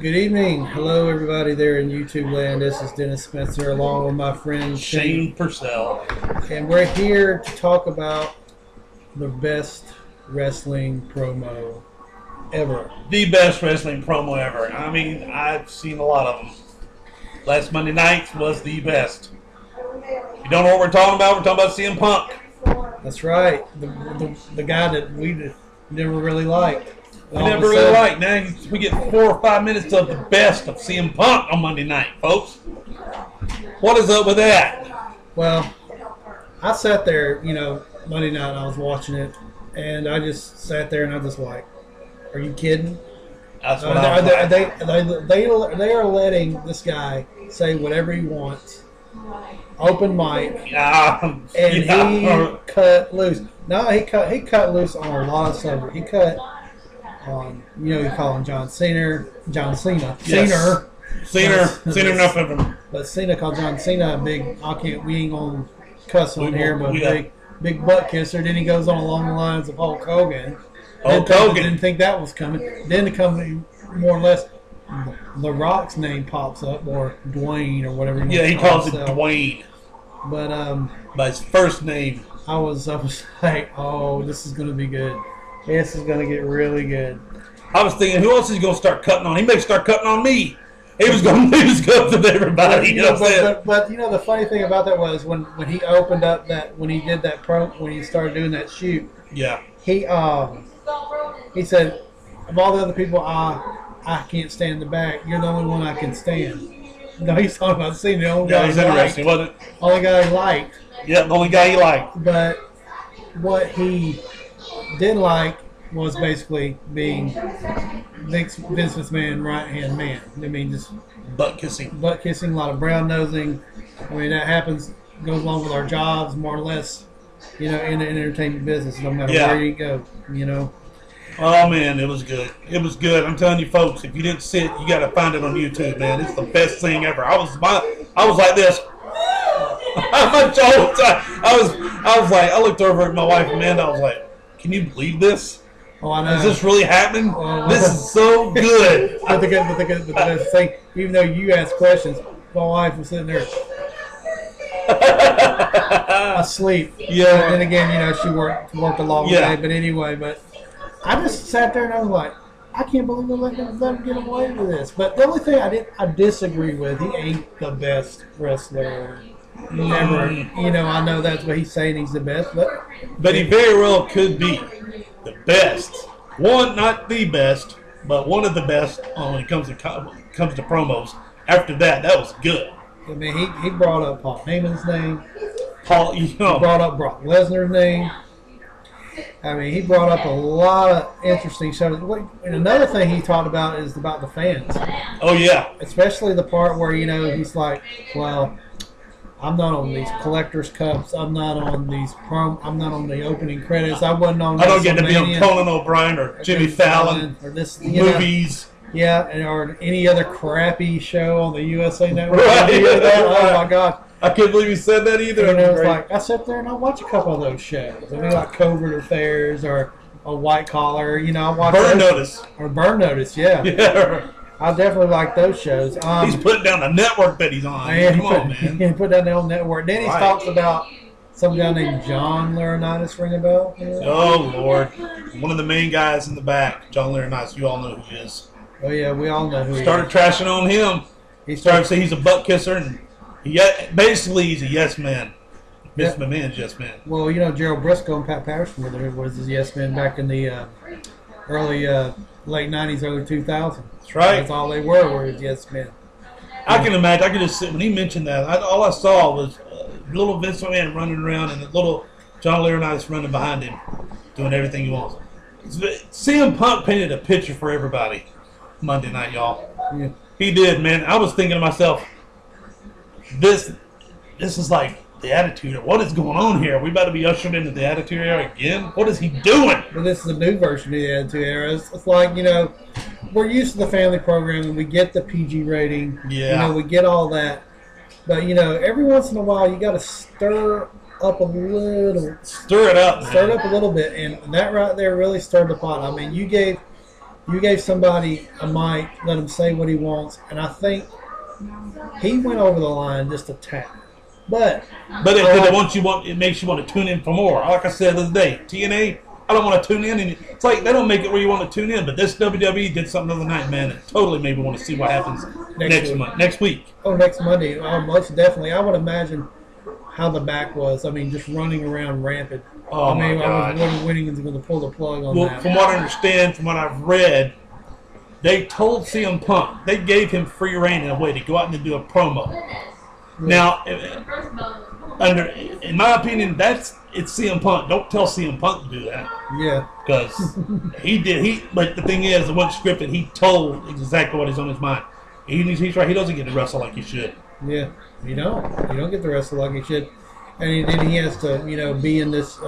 Good evening. Hello, everybody there in YouTube land. This is Dennis Spencer along with my friend Shane Purcell. And we're here to talk about the best wrestling promo ever. The best wrestling promo ever. I mean, I've seen a lot of them. Last Monday night was the best. If you don't know what we're talking about CM Punk. That's right. The guy that we never really liked. We never really liked. Now we get 4 or 5 minutes of the best of CM Punk on Monday night, folks. What is up with that? Well, I sat there, Monday night I was watching it, and I just sat there and I just like, are you kidding? That's what I was like. They are letting this guy say whatever he wants. Open mic. He cut loose. No, he cut loose on a lot of subjects. He cut on, you call him John Cena. Yes. Cena enough of him. But Cena called John Cena a big, we ain't going to cuss on here, but big butt kisser. Then he goes on along the lines of Hulk Hogan. Didn't think that was coming. Then to come more or less, The Rock's name pops up, or Dwayne, or whatever. He calls it Dwayne. But by his first name. I was like, oh, this is going to be good. This is going to get really good. I was thinking, who else is he going to start cutting on? He may start cutting on me. He was going to lose goods with everybody. But the funny thing about that was when he opened up when he did that when he started doing that shoot. Yeah. He said, of all the other people I can't stand in the back, you're the only one I can stand. No, he's talking about seeing the only guy. That was interesting, wasn't it? Only guy he liked. Yeah, the only guy he liked. But what he didn't like was basically being Vince McMahon right-hand man. I mean, just butt kissing, a lot of brown nosing. I mean, that happens, goes along with our jobs more or less, in the entertainment business, no matter where you go, Oh, man, it was good. It was good. I'm telling you, folks, if you didn't see it, you got to find it on YouTube, man. It's the best thing ever. I was like this. I was like, I looked over at my wife, Amanda. I was like, can you believe this? Oh, I know. Is this really happening? This is so good. But the thing, even though you asked questions, my wife was sitting there asleep. Yeah. And then again, she worked a long day. But anyway, I just sat there and I was like, I can't believe they let him get away with this. But the only thing I disagree with, he ain't the best wrestler ever. I know that's what he's saying, he's the best. But he very well could be the best. One, not the best, but one of the best when it comes to promos. After that was good. I mean, he brought up Paul Heyman's name. He brought up Brock Lesnar's name. I mean, he brought up a lot of interesting shows. And another thing he talked about is about the fans. Oh, yeah. Especially the part where, he's like, well, I'm not on these collector's cups. I'm not on I'm not on the opening credits. I wasn't on. I don't get to be on Conan O'Brien or Jimmy Fallon or this movies. Or any other crappy show on the USA Network. Right. Oh my God. I couldn't believe you said that either. It's like I sit there and I watch a couple of those shows. I mean, like Covert Affairs or a White Collar. I watch Burn Notice. Or Burn Notice. Yeah. Yeah. I definitely like those shows. He's putting down the network that he's on. Come on, man. He put down the old network. Then he talks about some guy named John Laurinaitis. Ring a bell? Yeah. Oh Lord, one of the main guys in the back, John Laurinaitis. You all know who he is. Oh yeah, we all know who he is. Started trashing on him. He started to say he's a butt kisser, and basically he's a yes man. Miss McMahon's yes man. Well, Gerald Briscoe and Pat Patterson was his yes man back in the early late '90s, early 2000s. That's right. That's all they were his yes men. I can imagine. I could just sit when he mentioned that. All I saw was little Vince McMahon running around and little John Laurinaitis running behind him, doing everything he wants. CM Punk painted a picture for everybody Monday night, y'all. Yeah. He did, man. I was thinking to myself, this is like the Attitude Era. What is going on here? We about to be ushered into the Attitude Era again? What is he doing? Well, this is a new version of the Attitude Era. It's like, we're used to the family program and we get the PG rating. Yeah. We get all that. But, every once in a while you got to stir up a little. Stir it up, man. Stir it up a little bit. And that right there really stirred the pot. I mean, you gave You gave somebody a mic, let him say what he wants, and I think he went over the line just a tad. But it makes you want to tune in for more. Like I said the other day, TNA, I don't want to tune in, and it's like they don't make it where you want to tune in. But this WWE did something the other night, man. It totally made me want to see what happens next week. Oh, next Monday, most definitely. I would imagine how the back was. I mean, just running around rampant. Oh, my God. I was wondering when he was going to pull the plug on that. From what I understand, from what I've read, they told CM Punk, they gave him free reign in a way to go out and do a promo. Really? Now, in my opinion, it's CM Punk. Don't tell CM Punk to do that. Yeah. Because but the thing is, it wasn't scripted. He told exactly what is on his mind. He's right. He doesn't get to wrestle like he should. Yeah. You don't get to wrestle like he should. And then he has to, be in this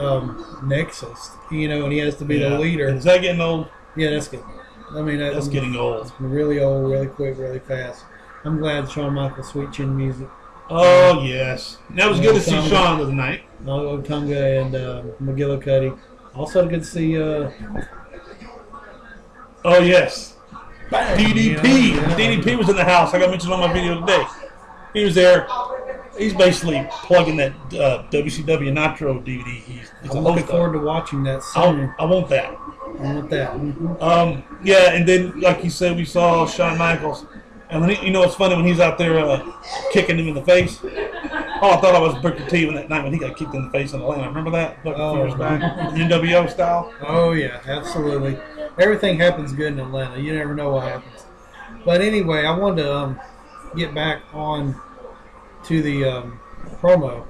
nexus, and he has to be the leader. Is that getting old? Yeah, that's good. I mean, that's getting old. It's really old, really quick, really fast. I'm glad Shawn Michaels' Sweet Chin Music. Oh, yes. That was good to see Shawn the other night. Otunga and McGillicuddy. Also good to see... oh, yes. DDP. DDP was in the house. I got mentioned on my video today. He was there. He's basically plugging that WCW Nitro DVD. He's I'm looking forward to watching that soon. I want that. I want that. Mm-hmm. Yeah, and then, like you said, we saw Shawn Michaels. And when it's funny when he's out there kicking him in the face. Oh, I thought I was Booker T that night when he got kicked in the face in Atlanta. Remember that? A few years back, NWO style. Oh yeah, absolutely. Everything happens good in Atlanta. You never know what happens. But anyway, I wanted to get back on to the promo.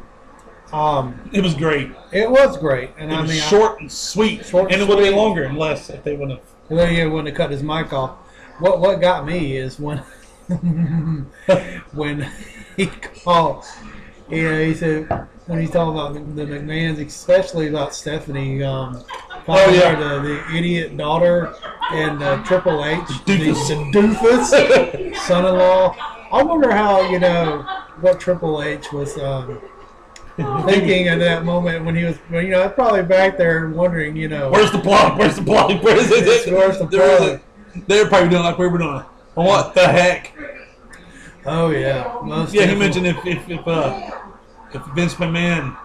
It was great. It was great, and it was short and sweet. It would have been longer unless if they wouldn't have. Well, yeah, wouldn't have cut his mic off. What got me is when he called. He said when he's talking about the McMahons, especially about Stephanie, calling her the idiot daughter and Triple H, the doofus son-in-law. I wonder how what Triple H was thinking at that moment when he was, probably back there wondering, where's the plug? Where's the plug? Where's the plug? They're probably doing like we were doing. What the heck? Oh yeah, he mentioned if Vince McMahon,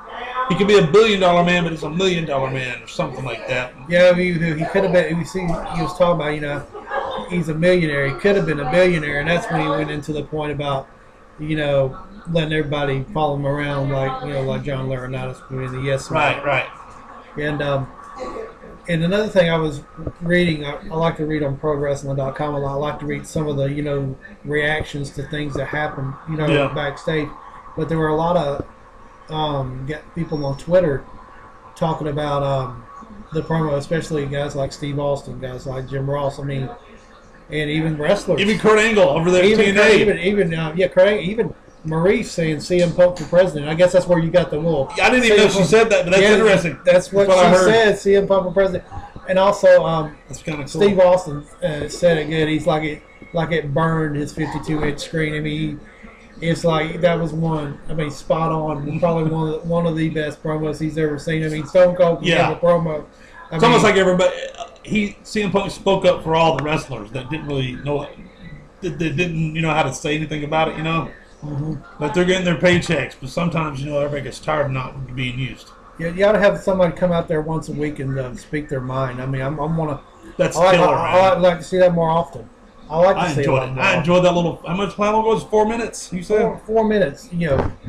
he could be $1 billion man, but he's $1 million man or something like that. Yeah, he could have been. He was talking about he's a millionaire. He could have been a billionaire, and that's when he went into the point about letting everybody follow him around like John Laurinaitis being the yes man. Right. And another thing I was reading, I like to read on ProWrestling.com a lot. I like to read some of the, reactions to things that happen, backstage. But there were a lot of people on Twitter talking about the promo, especially guys like Steve Austin, guys like Jim Ross. I mean, and even wrestlers. Even Kurt Angle over there at TNA. Kurt Angle, even Maurice saying CM Punk for president. I guess that's where you got the little. I didn't even know she said that, but that's interesting. That's what she said. CM Punk for president, and also that's kind of cool. Steve Austin said it good. He's like it burned his 52-inch screen. I mean, it's like that was one. I mean, spot on. Probably one of the best promos he's ever seen. I mean, Stone Cold gave a promo. It's almost like everybody. CM Punk spoke up for all the wrestlers that didn't really know, that didn't how to say anything about it. Mm-hmm. But they're getting their paychecks. But sometimes, everybody gets tired of not being used. Yeah, you ought to have somebody come out there once a week and speak their mind. I mean, I'm want to. That's killer, man. I'd like to see that more often. I enjoyed that little. How much time was it? 4 minutes? You said 4 minutes.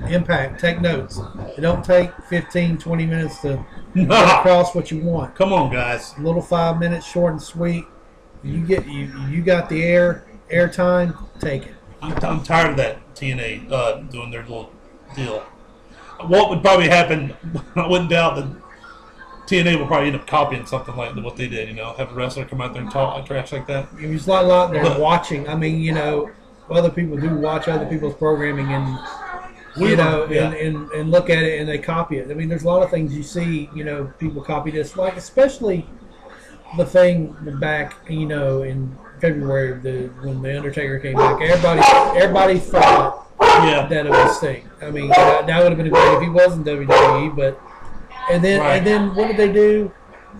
Impact. Take notes. It don't take 15, 20 minutes to get across what you want. Come on, guys. A little 5 minutes, short and sweet. You got the air time. Take it. I'm tired of that TNA doing their little deal. What would probably happen, I wouldn't doubt that TNA will probably end up copying something like what they did, have a wrestler come out there and talk trash like that. There's a lot out there watching. I mean, other people do watch other people's programming and, and look at it and they copy it. I mean, there's a lot of things you see, people copy this, like especially the thing back, in February when the Undertaker came back. Everybody thought that it was Sting. I mean, that would have been great if he wasn't WWE, but and then what did they do?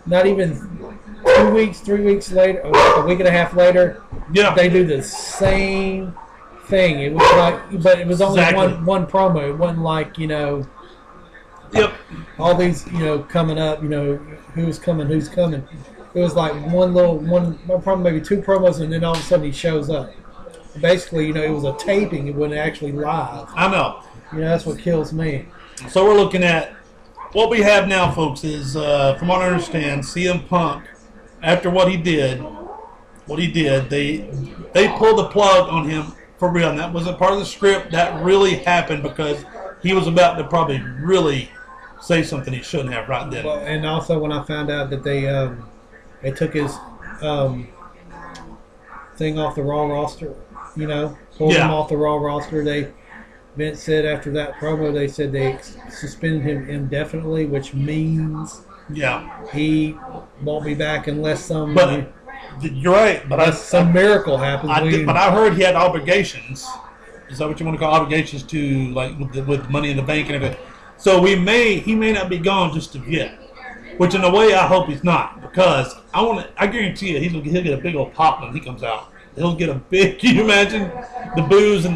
Not even 2 weeks, 3 weeks later, or like a week and a half later, yeah, they do the same thing. It was like, but it was only one promo. It wasn't like, you know, yep, all these, you know, coming up, you know, who's coming. It was like one probably maybe 2 promos, and then all of a sudden he shows up. Basically, you know, it was a taping. It wasn't actually live. I know. You know, that's what kills me. So we're looking at what we have now, folks, is from what I understand, CM Punk, after what he did, they pulled the plug on him for real. And that wasn't part of the script. That really happened because he was about to probably really say something he shouldn't have right then. Well, and also when I found out that they took his thing off the Raw roster, you know, pulled him off the Raw roster. Vince said after that promo, they said they suspended him indefinitely, which means he won't be back unless some. But you're right. But some miracle happens. But I heard he had obligations. Is that what you want to call obligations to, like with Money in the Bank and everything? So he may not be gone just yet. Which in a way I hope he's not, because I guarantee you he'll get a big old pop when he comes out. He'll get a big. Can you imagine the boos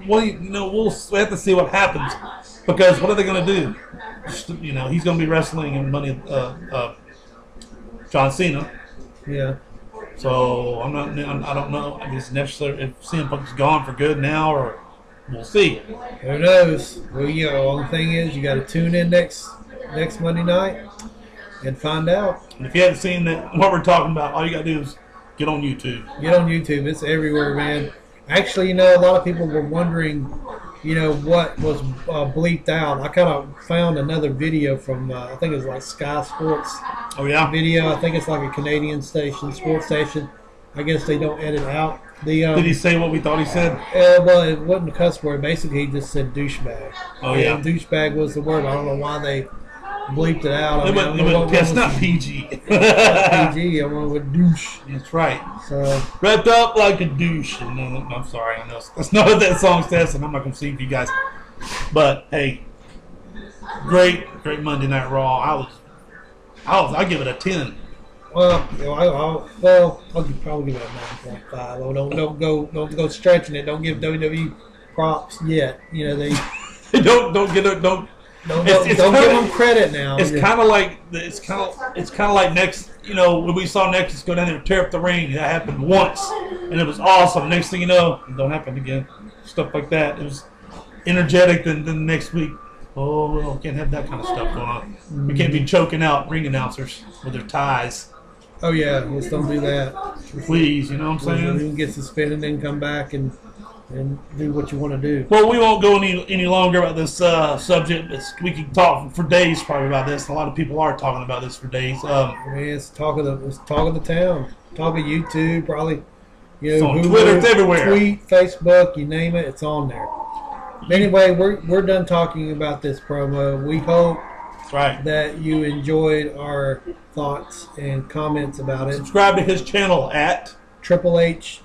but we'll have to see what happens, because what are they going to do? You know, he's going to be wrestling in Money, John Cena. Yeah. So I don't know if it's necessary if CM Punk's gone for good now, or we'll see. Who knows? Well, you know, only thing is you got to tune in next Monday night and find out. And if you haven't seen what we're talking about, all you got to do is get on YouTube. Get on YouTube. It's everywhere, man. Actually, you know, a lot of people were wondering, you know, what was bleeped out. I kind of found another video from, I think it was like Sky Sports. Oh, yeah? Video. I think it's like a Canadian sports station. I guess they don't edit out. Did he say what we thought he said? Well, it wasn't a cuss word. Basically, he just said douchebag. Oh, yeah. Douchebag was the word. I don't know why they bleeped it out. It's not PG. It's not PG. I went with douche. That's right. So wrapped up like a douche. No, I'm sorry. I know that's not what that song says, and I'm not going to sing for you guys. But hey, great Monday Night Raw. I'll give it a 10. Well, I'll probably give it a 9.5. Oh, don't go stretching it. Don't give WWE props yet. You know they don't give them credit now. It's kind of like next. You know, when we saw Nexus go down there and tear up the ring, that happened once, and it was awesome. Next thing you know, it don't happen again. Stuff like that. It was energetic. Then the next week, we can't have that kind of stuff going on. We can't be choking out ring announcers with their ties. Oh yeah, just don't do that. Please, you know what I'm saying? You can get suspended and come back and do what you want to do. Well, we won't go any longer about this subject. We can talk for days probably about this. A lot of people are talking about this for days. It's talk of the town. Talk of YouTube, probably. You know, it's on Twitter, it's everywhere. Tweet, Facebook, you name it, it's on there. Anyway, we're done talking about this promo. We hope that you enjoyed our thoughts and comments about it. Subscribe to his channel at Triple H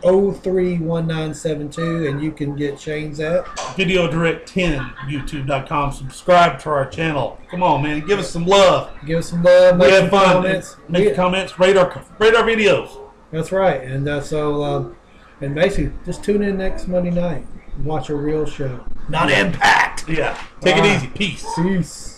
031972, and you can get Shane's at Video Direct 10 YouTube.com. Subscribe to our channel. Come on, man, give us some love. We had fun. Make comments. Rate our videos. That's right, and and basically just tune in next Monday night and watch a real show, not Impact. Yeah, take it easy. Peace.